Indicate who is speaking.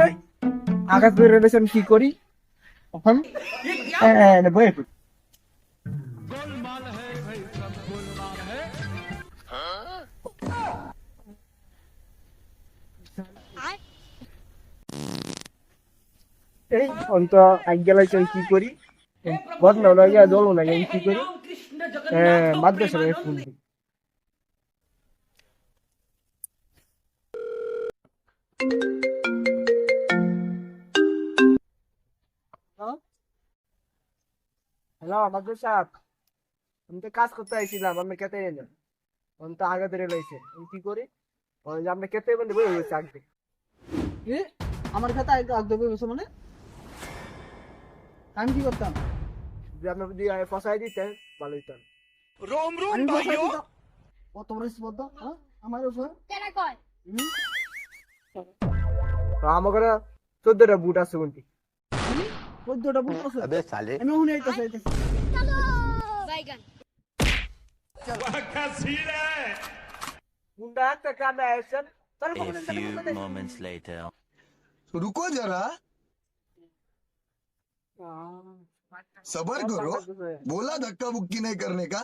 Speaker 1: এই, আঘাত করে রয়েছে, আমি কি করি এখন? বয়ে পড়ি। এই অন্ত আজ্ঞালাইছে, আমি কি করি? ঘটনা লাগে জল লাগে, আমি কি করি? মাদ্রাসায় ফোন দিই। হ্যালো মাদ্রাসা, আমি তো কাজ করতে আইছিলাম, আমি কেটে এলাম। আমি তো আগে ধরে রয়েছে, আমি কি করি? ওই যে আপনি কেটে বন্ধে বই রয়েছে আগে।
Speaker 2: এ আমার খাতা একদম বসে মানে আমি কি করতাম?
Speaker 1: যদি আপনি যদি ফসাই দিতেন ভালো হইতাম।
Speaker 2: আমি বসাই দিতাম। কত বড় স্পর্ধা, হ্যাঁ আমার উপর। হুম?
Speaker 1: তো আমাকে 14টা বুট আছে বন্ধু।
Speaker 2: 14টা বুট আছে।
Speaker 3: अबे साले
Speaker 2: আমি ওখানে আইতাছি।
Speaker 1: মুন্ডা একটা কামে আসছেন, তাহলে
Speaker 4: A
Speaker 1: কখন
Speaker 4: few moments later.
Speaker 5: रुको जरा सबर करो बोला धक्का बुक्की नहीं करने का